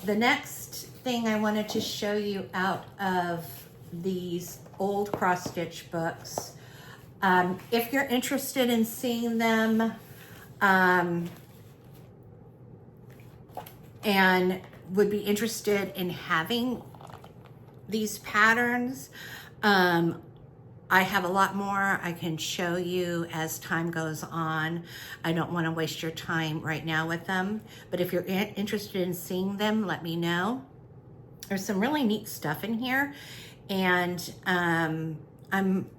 The next thing I wanted to show you out of these old cross-stitch books, if you're interested in seeing them and would be interested in having these patterns, I have a lot more I can show you as time goes on. I don't want to waste your time right now with them, but if you're interested in seeing them, let me know. There's some really neat stuff in here, and I'm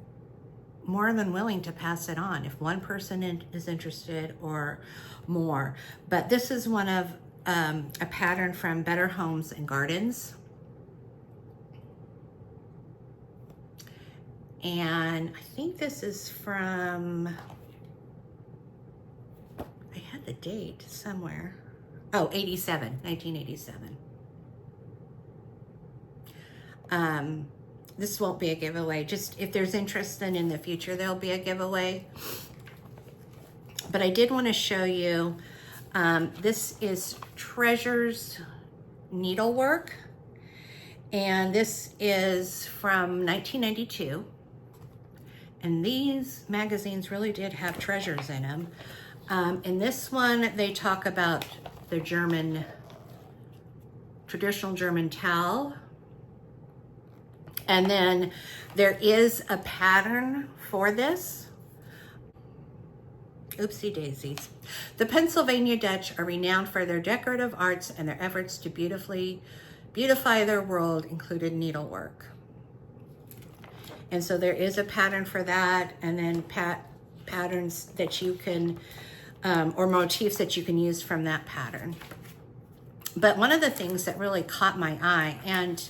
more than willing to pass it on if one person is interested or more. But this is one of a pattern from Better Homes and Gardens. And I think this is from, I had the date somewhere. Oh, 1987. This won't be a giveaway. Just if there's interest, then in the future there'll be a giveaway. But I did want to show you, this is Treasures Needlework. And this is from 1992. And these magazines really did have treasures in them. In this one, they talk about the traditional German towel. And then there is a pattern for this. Oopsie daisies. The Pennsylvania Dutch are renowned for their decorative arts, and their efforts to beautify their world included needlework. And so there is a pattern for that, and then patterns that you can, or motifs that you can use from that pattern. But one of the things that really caught my eye and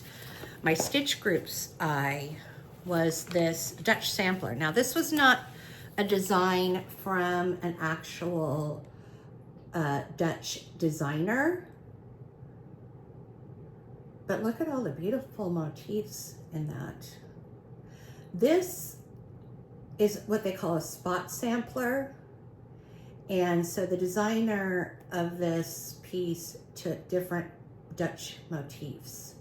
my stitch group's eye was this Dutch sampler. Now this was not a design from an actual Dutch designer, but look at all the beautiful motifs in that. This is what they call a spot sampler. And so the designer of this piece took different Dutch motifs.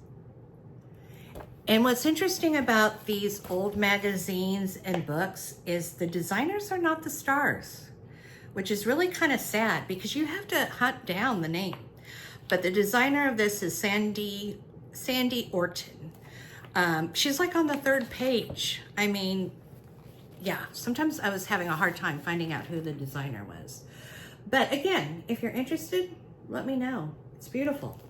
And what's interesting about these old magazines and books is the designers are not the stars, which is really kind of sad because you have to hunt down the name. But the designer of this is Sandy Orton. She's like on the 3rd page. I mean, yeah, sometimes I was having a hard time finding out who the designer was. But again, if you're interested, let me know. It's beautiful.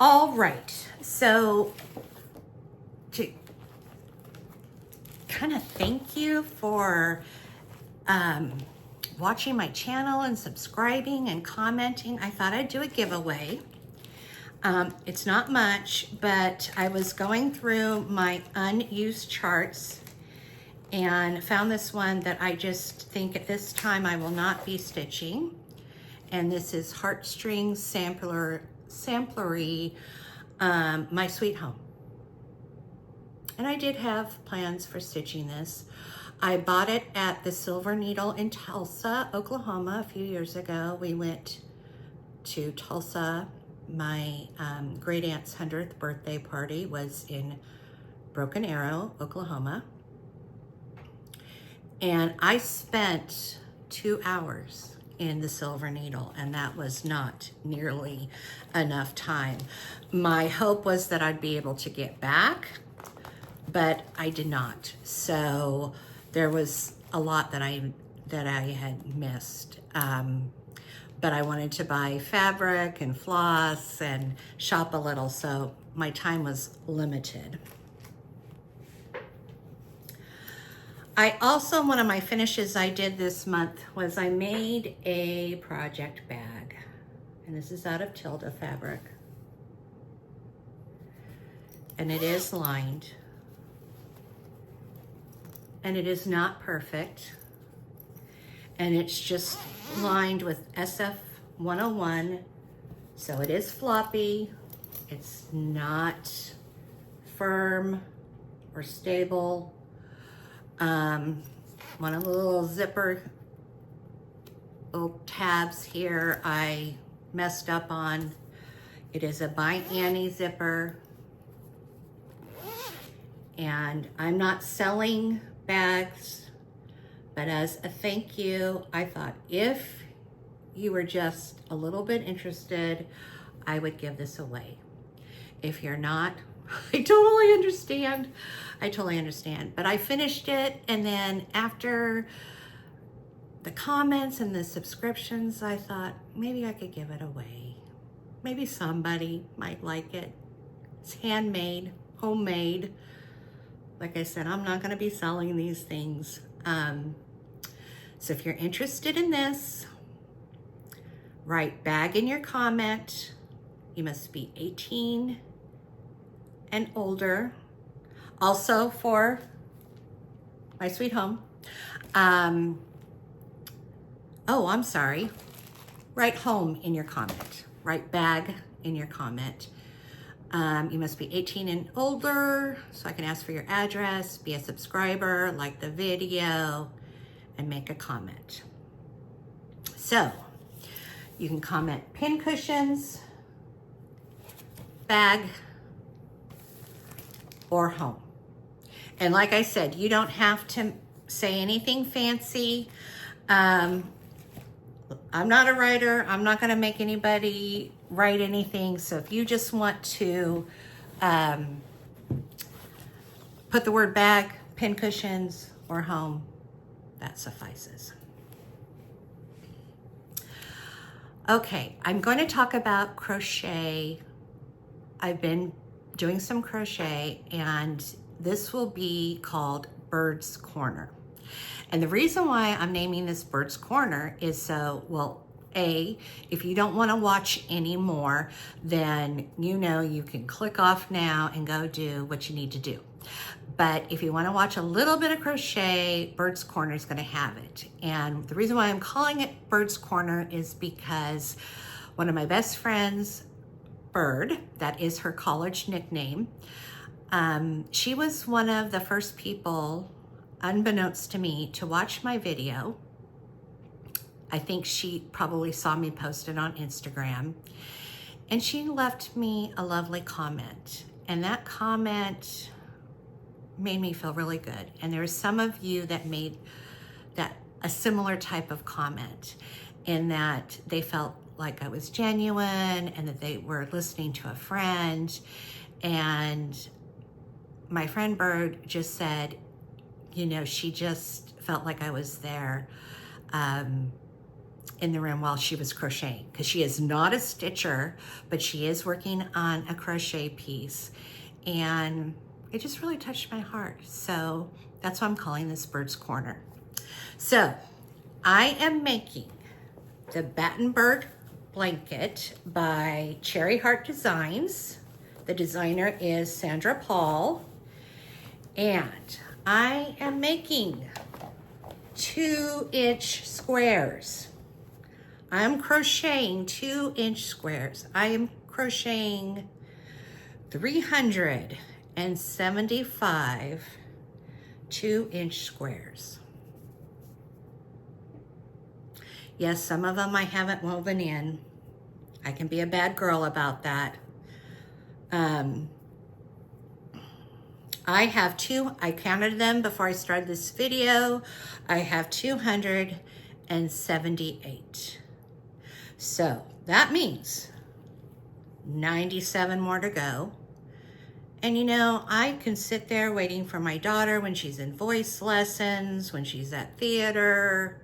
All right, so to kind of thank you for watching my channel and subscribing and commenting, I thought I'd do a giveaway. It's not much, but I was going through my unused charts and found this one that I just think at this time I will not be stitching. And this is Heartstrings Samplery, My Sweet Home. And I did have plans for stitching this. I bought it at the Silver Needle in Tulsa, Oklahoma a few years ago. We went to Tulsa. My great aunt's 100th birthday party was in Broken Arrow, Oklahoma. And I spent 2 hours in the Silver Needle, and that was not nearly enough time. My hope was that I'd be able to get back, but I did not. So there was a lot that I had missed. But I wanted to buy fabric and floss and shop a little, so my time was limited. I also, one of my finishes I did this month was I made a project bag. And this is out of Tilda fabric. And it is lined. And it is not perfect. And it's just lined with SF 101. So it is floppy. It's not firm or stable. One of the little zipper little tabs here I messed up on. It is a by Annie zipper. And I'm not selling bags, but as a thank you, I thought if you were just a little bit interested, I would give this away. If you're not, I totally understand. I totally understand. But I finished it, and then after the comments and the subscriptions, I thought maybe I could give it away. Maybe somebody might like it. It's handmade, homemade. Like I said, I'm not going to be selling these things. So if you're interested in this, write bag in your comment. You must be 18 and older. Also for my sweet home. Oh, I'm sorry. Write home in your comment. Write bag in your comment. You must be 18 and older, so I can ask for your address, be a subscriber, like the video, and make a comment. So, you can comment pin cushions, bag, or home. And like I said, you don't have to say anything fancy. I'm not a writer. I'm not going to make anybody write anything. So if you just want to put the word bag, pin cushions, or home, that suffices. Okay, I'm going to talk about crochet. I've been doing some crochet, and this will be called Bird's Corner. And the reason why I'm naming this Bird's Corner is so, well, A, if you don't want to watch anymore, then you know you can click off now and go do what you need to do. But if you want to watch a little bit of crochet, Bird's Corner is going to have it. And the reason why I'm calling it Bird's Corner is because one of my best friends, Bird, that is her college nickname, she was one of the first people, unbeknownst to me, to watch my video. I think she probably saw me post it on Instagram, and she left me a lovely comment. And that comment made me feel really good. And there were some of you that made that a similar type of comment, in that they felt like I was genuine and that they were listening to a friend. And my friend Bird just said, you know, she just felt like I was there in the room while she was crocheting, because she is not a stitcher, but she is working on a crochet piece. And it just really touched my heart. So that's why I'm calling this Bird's Corner. So I am making the Battenberg blanket by Cherry Heart Designs. The designer is Sandra Paul. And I am making 2-inch squares. I'm crocheting 2-inch squares. I am crocheting 375 2-inch squares. Yes, some of them I haven't woven in. I can be a bad girl about that. I counted them before I started this video. I have 278. So that means 97 more to go. And you know, I can sit there waiting for my daughter when she's in voice lessons, when she's at theater,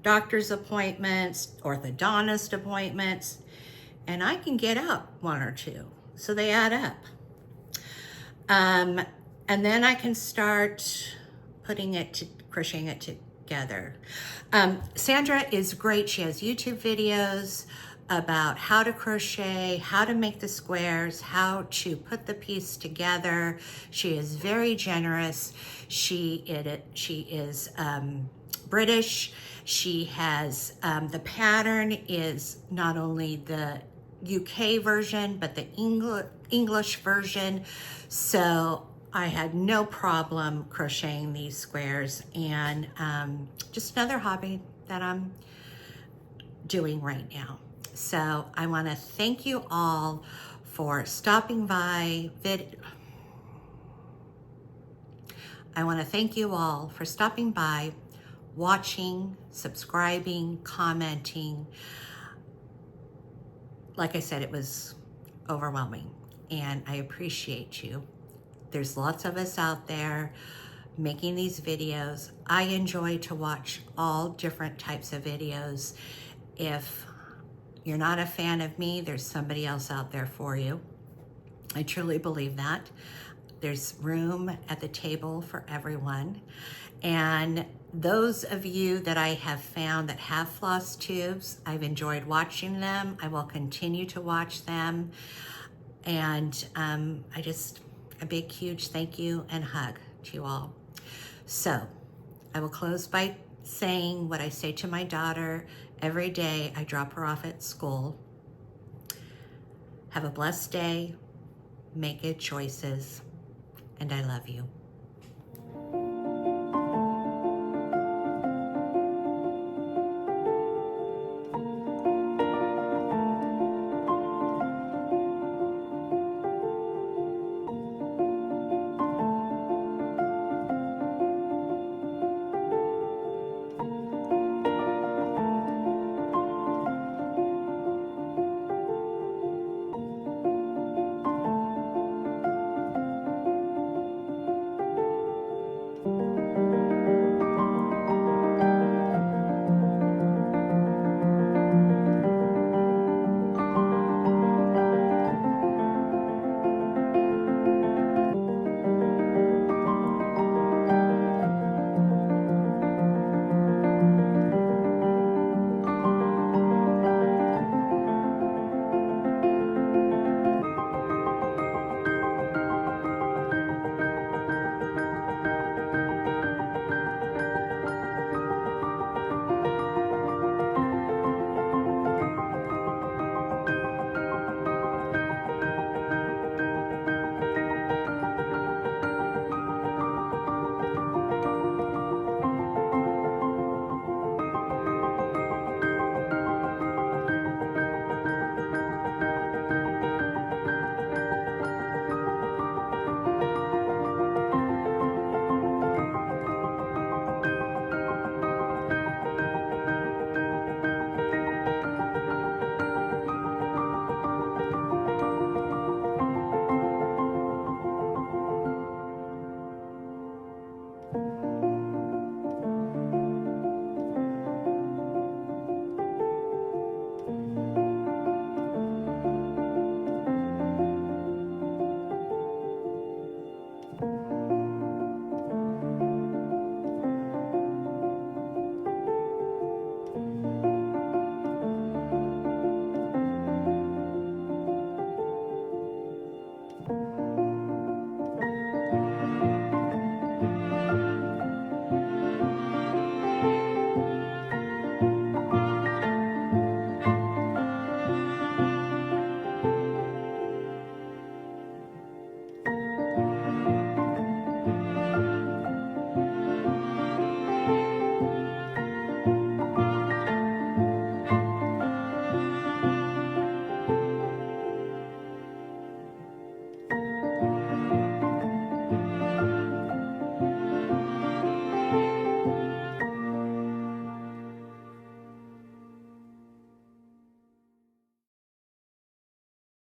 doctor's appointments, orthodontist appointments, and I can get up 1 or 2. So they add up. And then I can start crocheting it together. Sandra is great. She has YouTube videos about how to crochet, how to make the squares, how to put the piece together. She is very generous. She is British. She has, the pattern is not only the UK version, but the English version. So I had no problem crocheting these squares, and just another hobby that I'm doing right now. So I want to thank you all for stopping by. I want to thank you all for stopping by, watching, subscribing, commenting. Like I said, it was overwhelming. and I appreciate you. There's lots of us out there making these videos. I enjoy to watch all different types of videos. If you're not a fan of me, there's somebody else out there for you. I truly believe that. There's room at the table for everyone. And those of you that I have found that have floss tubes, I've enjoyed watching them. I will continue to watch them. And a big, huge thank you and hug to you all. So I will close by saying what I say to my daughter every day I drop her off at school. Have a blessed day, make good choices, and I love you.